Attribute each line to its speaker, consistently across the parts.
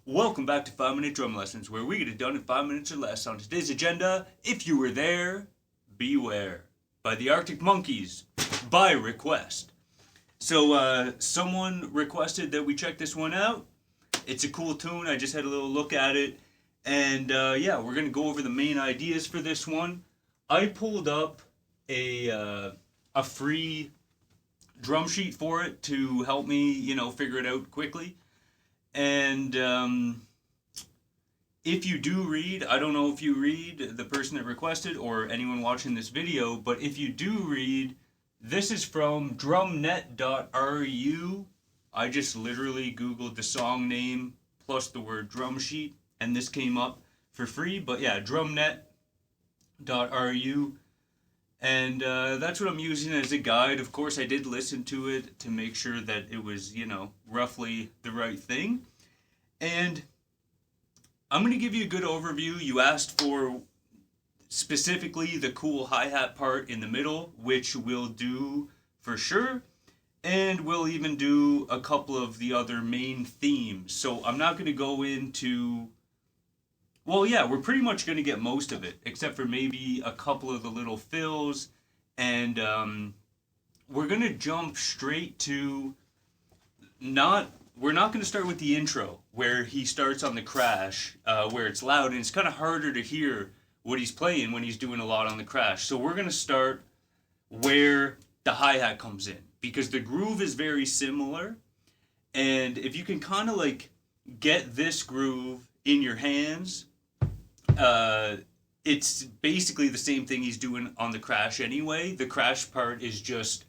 Speaker 1: Welcome back to 5 Minute Drum Lessons, where we get it done in 5 minutes or less. On today's agenda, If You Were There, Beware, by the Arctic Monkeys, by request. So, someone requested that we check this one out. It's a cool tune. I just had a little look at it. And, yeah, we're going to go over the main ideas for this one. I pulled up a free drum sheet for it to help me, figure it out quickly. And if you do read, I don't know if you read, the person that requested or anyone watching this video, but if you do read, this is from drumnet.ru. I just literally Googled the song name plus the word drum sheet, and this came up for free. But yeah, drumnet.ru. And that's what I'm using as a guide. Of course, I did listen to it to make sure that it was, roughly the right thing. And I'm going to give you a good overview. You asked for specifically the cool hi-hat part in the middle, which we'll do for sure. And we'll even do a couple of the other main themes. So I'm not going to go into... Well, yeah, we're pretty much going to get most of it, except for maybe a couple of the little fills. And we're going to jump straight to we're not going to start with the intro, where he starts on the crash, where it's loud, and it's kind of harder to hear what he's playing when he's doing a lot on the crash. So we're going to start where the hi-hat comes in, because the groove is very similar. And if you can kind of like get this groove in your hands... it's basically the same thing he's doing on the crash anyway. The crash part is just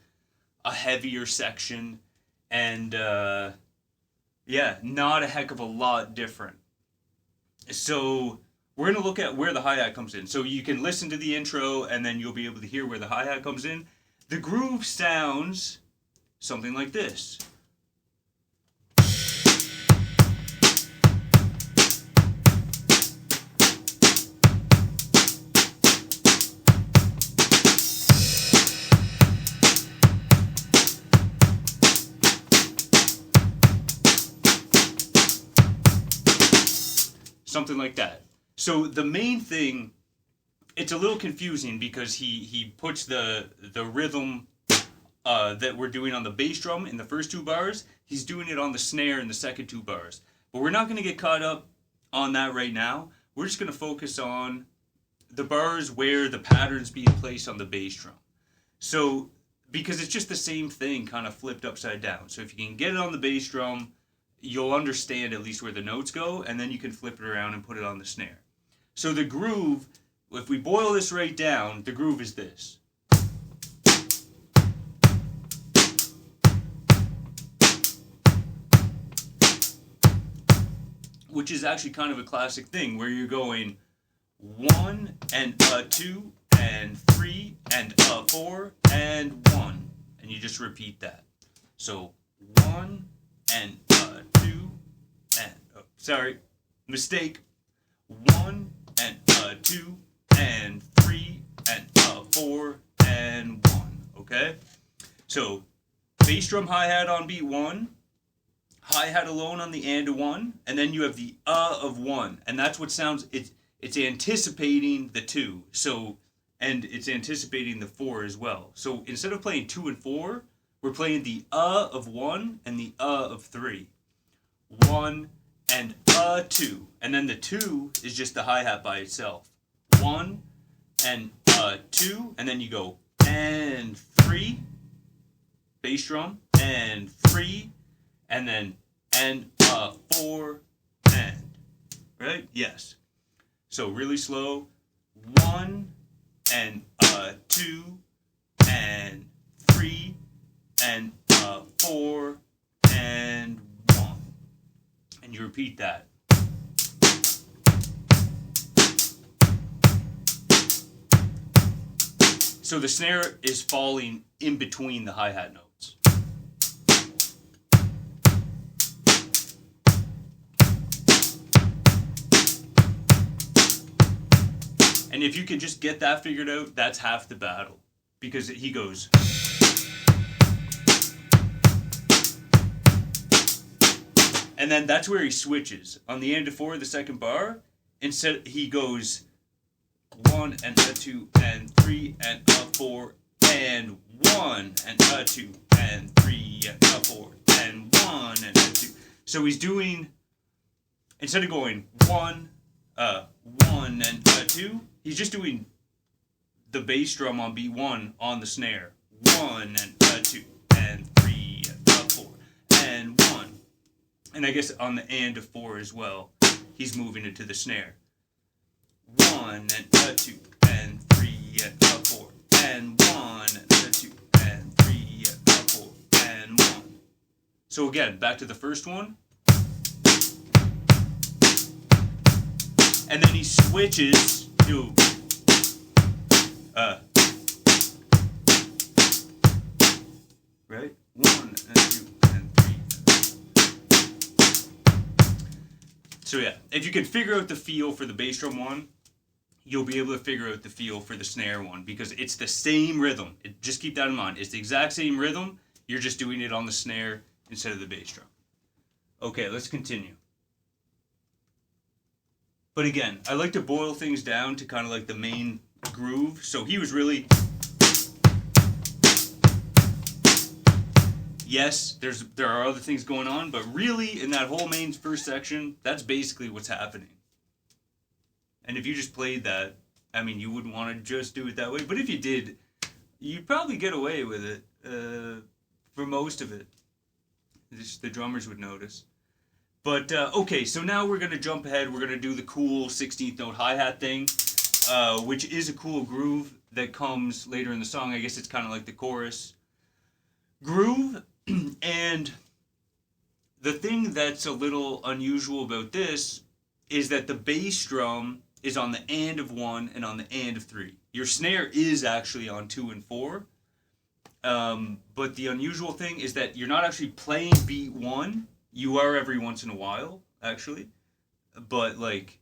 Speaker 1: a heavier section and, not a heck of a lot different. So we're going to look at where the hi-hat comes in. So you can listen to the intro and then you'll be able to hear where the hi-hat comes in. The groove sounds something like this. Something like that. So the main thing, it's a little confusing because he puts the rhythm that we're doing on the bass drum in the first two bars, he's doing it on the snare in the second two bars. But we're not going to get caught up on that right now. We're just going to focus on the bars where the pattern's being placed on the bass drum. So, because it's just the same thing kind of flipped upside down. So if you can get it on the bass drum, you'll understand at least where the notes go, and then you can flip it around and put it on the snare. So the groove, if we boil this right down, the groove is this. Which is actually kind of a classic thing, where you're going 1 and 2 and 3 and 4 and 1. And you just repeat that. So 1 and 2 and mistake. 1 and 2 and 3 and 4 and 1. Okay? So bass drum hi-hat on beat 1, hi-hat alone on the and 1, and then you have the of 1, and that's what sounds, it's anticipating the 2. So, and it's anticipating the 4 as well. So instead of playing 2 and 4, we're playing the of 1 and the of 3. 1 and 2. And then the 2 is just the hi-hat by itself. 1 and 2. And then you go and 3. Bass drum. And 3. And then and 4 and. Right? Yes. So really slow. 1 and 2 and 3 and 4 and 1. And you repeat that. So the snare is falling in between the hi-hat notes. And if you can just get that figured out, that's half the battle. Because he goes... And then that's where he switches. On the end of 4, the second bar, instead he goes 1 and a 2 and 3 and a 4 and 1 and a 2 and 3 and a 4 and 1 and a 2. So he's doing, instead of going 1 and a 2, he's just doing the bass drum on beat 1 on the snare. 1 and a 2 and 3 and a 4 and 1. And I guess on the and of 4 as well, he's moving it to the snare. 1 and a 2 and 3 and a 4 and 1 and a 2 and 3 and a 4 and 1. So again, back to the first one. And then he switches to right? 1 and 2 and 3. So yeah, if you can figure out the feel for the bass drum one, you'll be able to figure out the feel for the snare one, because it's the same rhythm. Just keep that in mind. It's the exact same rhythm. You're just doing it on the snare instead of the bass drum. Okay, let's continue. But again, I like to boil things down to kind of like the main groove. So he was really, yes, there are other things going on, but really in that whole main first section, that's basically what's happening. And if you just played that, I mean, you wouldn't want to just do it that way. But if you did, you'd probably get away with it for most of it. Just the drummers would notice. But, okay, so now we're going to jump ahead. We're going to do the cool 16th note hi-hat thing, which is a cool groove that comes later in the song. I guess it's kind of like the chorus groove. And the thing that's a little unusual about this is that the bass drum is on the and of 1 and on the and of 3. Your snare is actually on 2 and 4. But the unusual thing is that you're not actually playing beat 1. You are every once in a while, actually. But, like,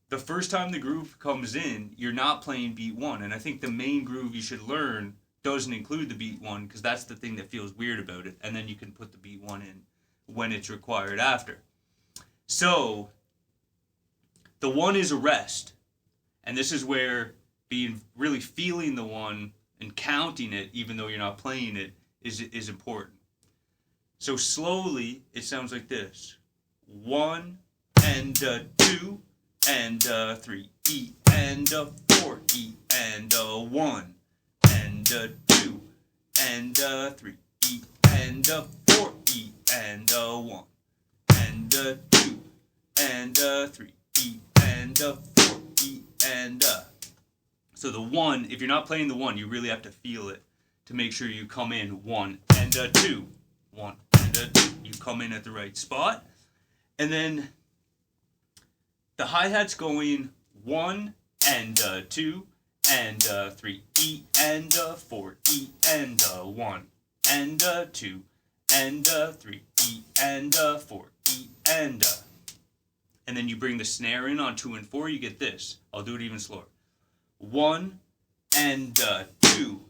Speaker 1: the first time the groove comes in, you're not playing beat 1. And I think the main groove you should learn doesn't include the beat 1, because that's the thing that feels weird about it. And then you can put the beat 1 in when it's required after. So, the 1 is a rest. And this is where really feeling the 1 and counting it, even though you're not playing it, is important. So slowly, it sounds like this. 1 and 2 and 3, E and 4, E and 1 and 2 and 3, E and 4, E and 1 and 2 and 3, E and 4, E and So the 1, if you're not playing the 1, you really have to feel it to make sure you come in 1 and 2. 1 and 2. You come in at the right spot. And then the hi-hat's going 1 and 2 and 3, E and 4, E and 1 and 2 and 3, E and 4, E and then you bring the snare in on 2 and 4, you get this. I'll do it even slower. 1 and 2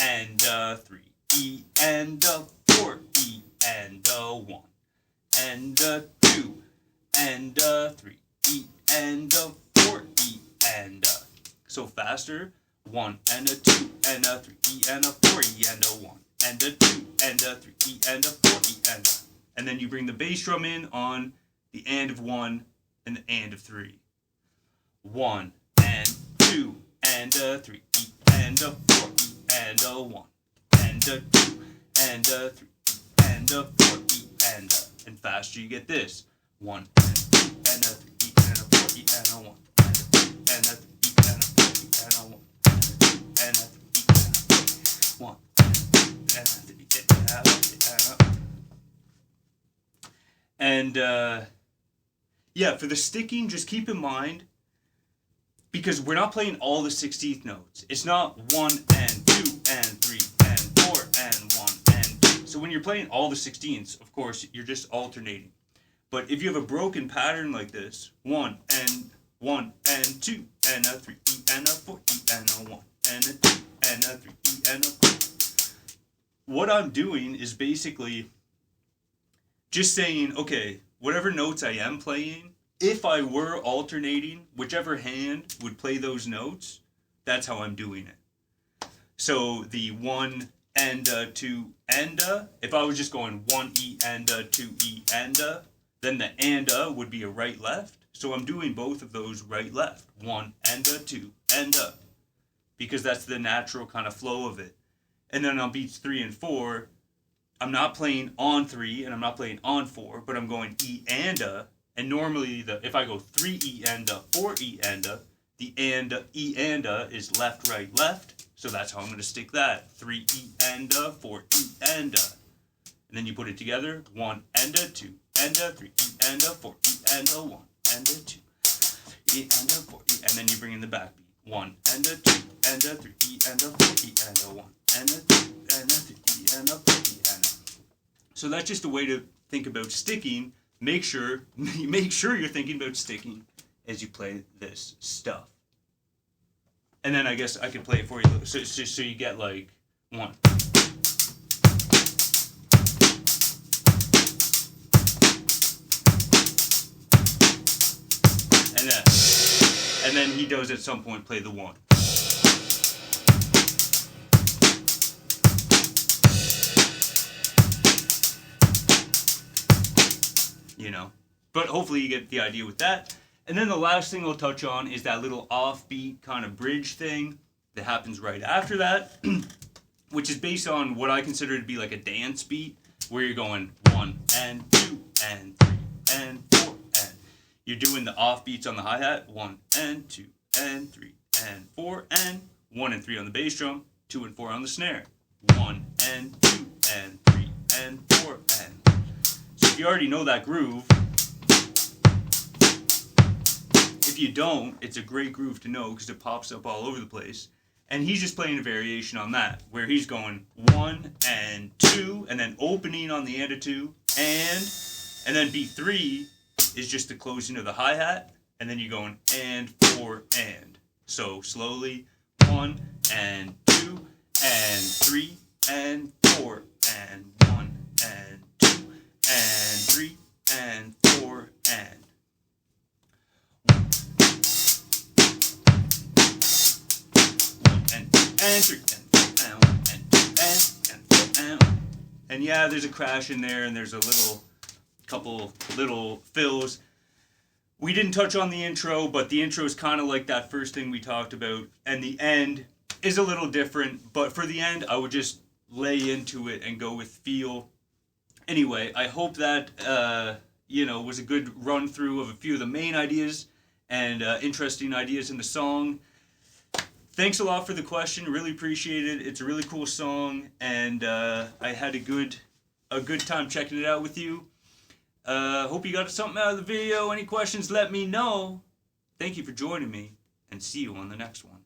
Speaker 1: and 3, E and 4, E and 1 and 2 and 3, E and 4, E and so faster. 1 and 2 and 3, E and 4, E and 1 and 2 and 3, E and 4, E and then you bring the bass drum in on the and of 1 and the and of 3. 1 and 2 and 3, E and 4, E and 1 and 2 and 3, E and 4, E and faster you get this. 1 and 2 and 3, E and 4, E and 1 and 2 and 3, E and 4, E and 1 and 3, E and 1 and 3, and yeah, for the sticking, just keep in mind, because we're not playing all the 16th notes. It's not 1 and 2 and 3 and 4 and 1 and 2. So when you're playing all the 16ths, of course, you're just alternating. But if you have a broken pattern like this, 1 and 2 and 3, E and 4, E and 1 and 2 and 3, E and 4. What I'm doing is basically just saying, okay, whatever notes I am playing, if I were alternating, whichever hand would play those notes, that's how I'm doing it. So the 1 and 2 and if I was just going 1 E and 2 E and then the and would be a right left. So I'm doing both of those right left. 1 and 2 and because that's the natural kind of flow of it. And then on beats 3 and 4, I'm not playing on 3 and I'm not playing on 4, but I'm going E and normally if I go 3 E and 4 E and the and E and is left right left, so that's how I'm going to stick that. 3 E and 4 E and then you put it together. 1 and 2 and 3 E and 4 E and 1 and 2 E and 4 E, and then you bring in the backbeat. 1 and 2 and 3 E and 4 E and 1 and 2 and 3 E and 4 E and. So that's just a way to think about sticking. Make sure you're thinking about sticking as you play this stuff. And then I guess I could play it for you, so you get like 1. And then he does at some point play the 1. You know, but hopefully you get the idea with that. And then the last thing I'll touch on is that little offbeat kind of bridge thing that happens right after that, which is based on what I consider to be like a dance beat, where you're going 1 and 2 and 3 and 4 and you're doing the offbeats on the hi-hat, 1 and 2 and 3 and 4 and 1 and 3 on the bass drum, 2 and 4 on the snare, 1 and 2 and 3 and 4 and. So if you already know that groove, if you don't, it's a great groove to know because it pops up all over the place. And he's just playing a variation on that, where he's going 1 and 2, and then opening on the and 2, and then beat 3 is just the closing of the hi-hat, and then you're going and 4 and. So slowly, 1 and 2 and 3 and 4 and 1 and 2 and 3 and 4 and. And 3 and yeah, there's a crash in there, and there's a couple little fills. We didn't touch on the intro, but the intro is kind of like that first thing we talked about, and the end is a little different. But for the end, I would just lay into it and go with feel. Anyway, I hope that was a good run through of a few of the main ideas and interesting ideas in the song. Thanks a lot for the question. Really appreciate it. It's a really cool song, and I had a good time checking it out with you. Hope you got something out of the video. Any questions, let me know. Thank you for joining me, and see you on the next one.